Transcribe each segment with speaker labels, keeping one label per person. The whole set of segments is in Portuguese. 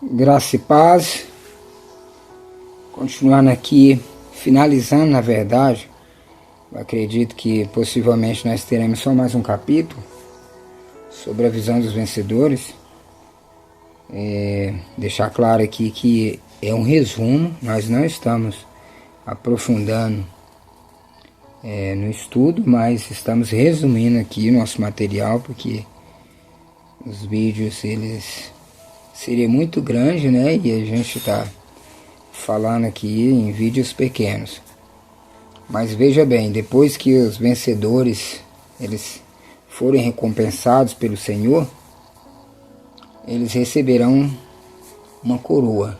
Speaker 1: Graça e paz. Continuando aqui, finalizando na verdade, eu acredito que possivelmente nós teremos só mais um capítulo sobre a visão dos vencedores. Deixar claro aqui que é um resumo, nós não estamos aprofundando no estudo, mas estamos resumindo aqui o nosso material, porque os vídeos eles seria muito grande, né? E a gente está falando aqui em vídeos pequenos. Mas veja bem, depois que os vencedores eles forem recompensados pelo Senhor, eles receberão uma coroa.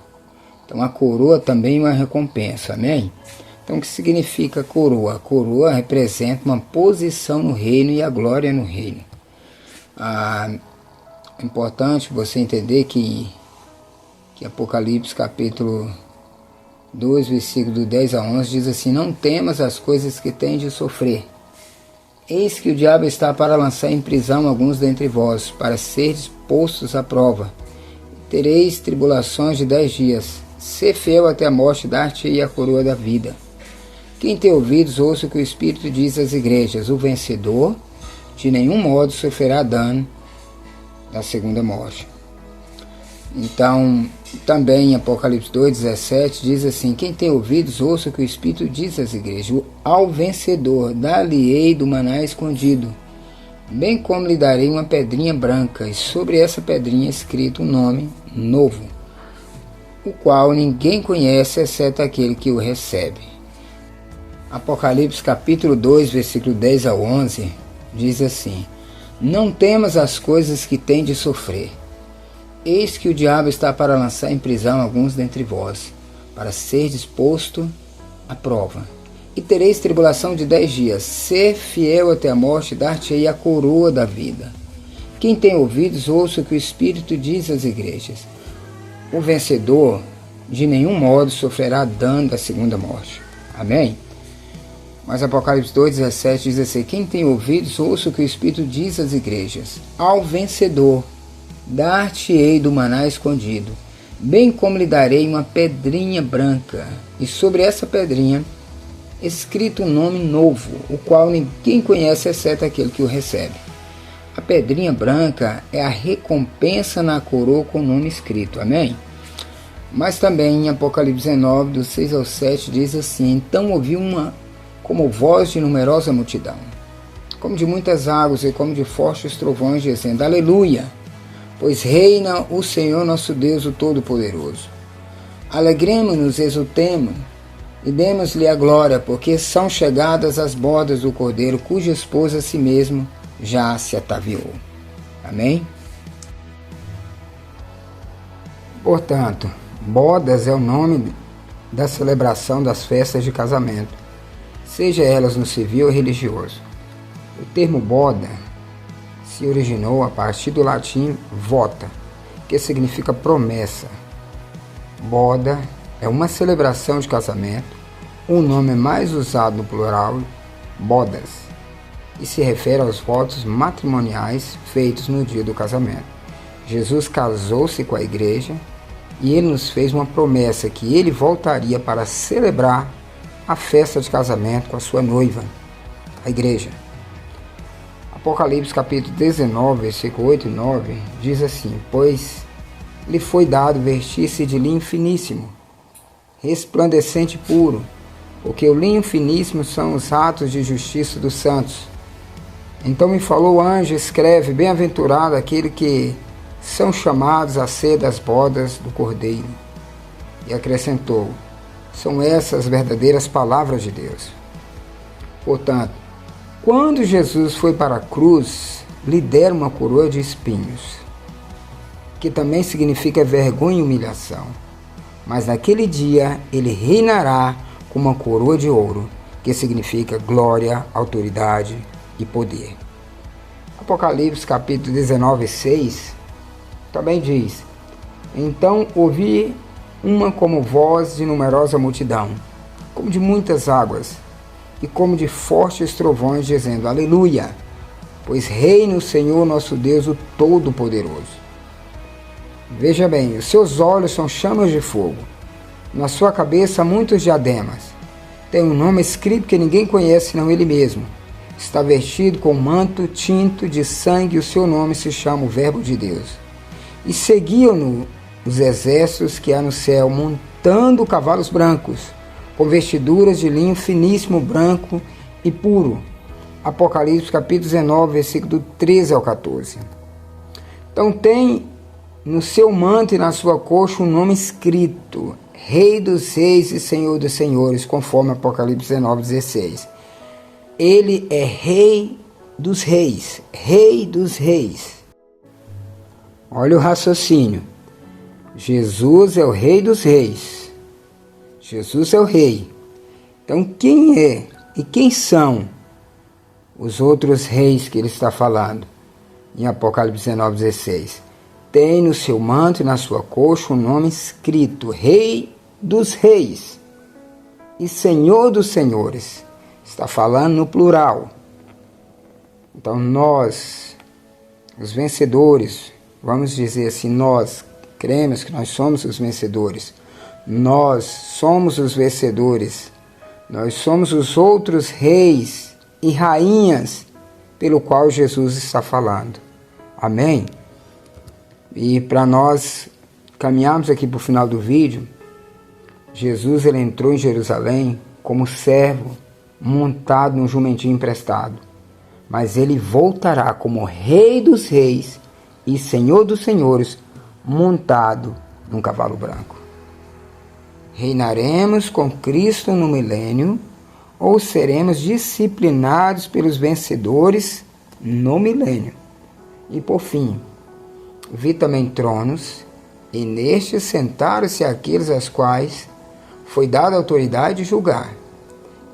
Speaker 1: Então a coroa também é uma recompensa, amém? Então o que significa coroa? A coroa representa uma posição no reino e a glória no reino. É importante você entender que Apocalipse capítulo 2, versículo 10 a 11 diz assim: não temas as coisas que tens de sofrer. Eis que o diabo está para lançar em prisão alguns dentre vós, para seres postos à prova. Tereis tribulações de 10 dias. Sê fiel até a morte, dar-te-ei a coroa da vida. Quem tem ouvidos, ouça o que o Espírito diz às igrejas. O vencedor de nenhum modo sofrerá dano da segunda morte. Então, também em Apocalipse 2,17 diz assim: quem tem ouvidos, ouça o que o Espírito diz às igrejas. Ao vencedor, dar-lhe-ei do maná escondido, bem como lhe darei uma pedrinha branca, e sobre essa pedrinha escrito um nome novo, o qual ninguém conhece, exceto aquele que o recebe. Apocalipse capítulo 2, versículo 10 a 11, diz assim: não temas as coisas que tem de sofrer. Eis que o diabo está para lançar em prisão alguns dentre vós, para ser disposto à prova. E tereis tribulação de 10 dias. Ser fiel até a morte, dar-te-ei a coroa da vida. Quem tem ouvidos, ouça o que o Espírito diz às igrejas. O vencedor de nenhum modo sofrerá dano da segunda morte. Amém? Mas Apocalipse 2,17 diz assim: quem tem ouvidos, ouça o que o Espírito diz às igrejas. Ao vencedor, dar-te-ei do maná escondido, bem como lhe darei uma pedrinha branca, e sobre essa pedrinha escrito um nome novo, o qual ninguém conhece, exceto aquele que o recebe. A pedrinha branca é a recompensa na coroa com o nome escrito. Amém? Mas também em Apocalipse 19, do 6 ao 7, diz assim: então ouvi uma como voz de numerosa multidão, como de muitas águas e como de fortes trovões, dizendo: aleluia, pois reina o Senhor nosso Deus, o Todo-Poderoso. Alegremo-nos, exultemo e demos-lhe a glória, porque são chegadas as bodas do Cordeiro, cuja esposa a si mesmo já se ataviou. Amém? Portanto, bodas é o nome da celebração das festas de casamento, seja elas no civil ou religioso. O termo boda se originou a partir do latim vota, que significa promessa. Boda é uma celebração de casamento, um nome mais usado no plural, bodas, e se refere aos votos matrimoniais feitos no dia do casamento. Jesus casou-se com a igreja e ele nos fez uma promessa que ele voltaria para celebrar a festa de casamento com a sua noiva, a igreja. Apocalipse capítulo 19, versículo 8 e 9, diz assim: pois lhe foi dado vestir-se de linho finíssimo, resplandecente e puro, porque o linho finíssimo são os atos de justiça dos santos. Então me falou o anjo: escreve, bem-aventurado aquele que são chamados a ser das bodas do Cordeiro. E acrescentou: são essas as verdadeiras palavras de Deus. Portanto, quando Jesus foi para a cruz, lhe deram uma coroa de espinhos, que também significa vergonha e humilhação. Mas naquele dia ele reinará com uma coroa de ouro, que significa glória, autoridade e poder. Apocalipse capítulo 19, 6 também diz: então ouvi uma como voz de numerosa multidão, como de muitas águas, e como de fortes trovões, dizendo: aleluia, pois reina o Senhor nosso Deus, o Todo-Poderoso. Veja bem, os seus olhos são chamas de fogo. Na sua cabeça há muitos diademas. Tem um nome escrito que ninguém conhece senão ele mesmo. Está vestido com um manto tinto de sangue e o seu nome se chama o Verbo de Deus. E seguiam-no os exércitos que há no céu, montando cavalos brancos, com vestiduras de linho finíssimo, branco e puro. Apocalipse capítulo 19, versículo 13 ao 14. Então tem no seu manto e na sua coxa um nome escrito: Rei dos Reis e Senhor dos Senhores, conforme Apocalipse 19, 16. Ele é Rei dos Reis, Rei dos Reis. Olha o raciocínio. Jesus é o Rei dos Reis. Jesus é o Rei. Então quem é e quem são os outros reis que ele está falando em Apocalipse 19, 16? Tem no seu manto e na sua coxa um nome escrito: Rei dos Reis e Senhor dos Senhores. Está falando no plural. Então nós, os vencedores, vamos dizer assim, nós cremos que nós somos os vencedores. Nós somos os vencedores. Nós somos os outros reis e rainhas pelo qual Jesus está falando. Amém? E para nós caminharmos aqui para o final do vídeo, Jesus ele entrou em Jerusalém como servo montado num jumentinho emprestado. Mas ele voltará como Rei dos Reis e Senhor dos Senhores, montado num cavalo branco. Reinaremos com Cristo no milênio, ou seremos disciplinados pelos vencedores no milênio. E por fim, vi também tronos, e nestes sentaram-se aqueles aos quais foi dada a autoridade de julgar.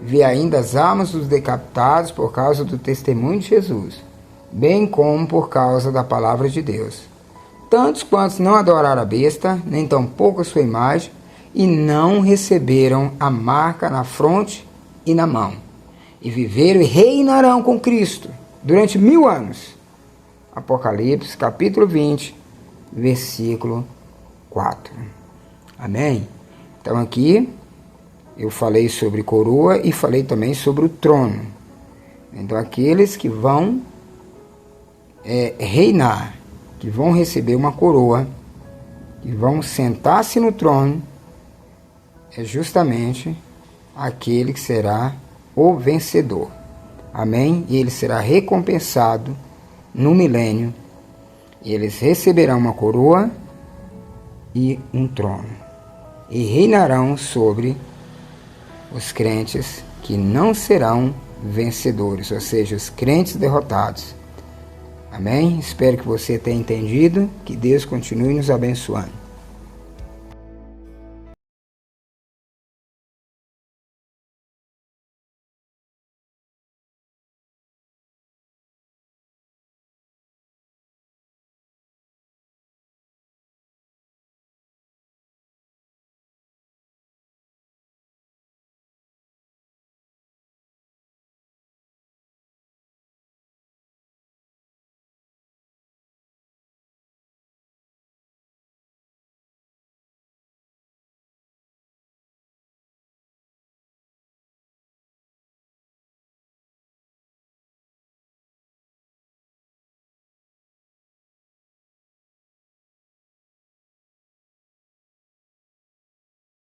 Speaker 1: Vi ainda as almas dos decapitados por causa do testemunho de Jesus, bem como por causa da palavra de Deus. Tantos quantos não adoraram a besta, nem tampouco a sua imagem, e não receberam a marca na fronte e na mão, e viveram e reinarão com Cristo durante 1000 anos. Apocalipse capítulo 20, versículo 4. Amém? Então aqui eu falei sobre coroa e falei também sobre o trono. Então aqueles que vão reinar, que vão receber uma coroa, que vão sentar-se no trono, é justamente aquele que será o vencedor. Amém? E ele será recompensado no milênio. E eles receberão uma coroa e um trono. E reinarão sobre os crentes que não serão vencedores, ou seja, os crentes derrotados. Amém? Espero que você tenha entendido. Que Deus continue nos abençoando.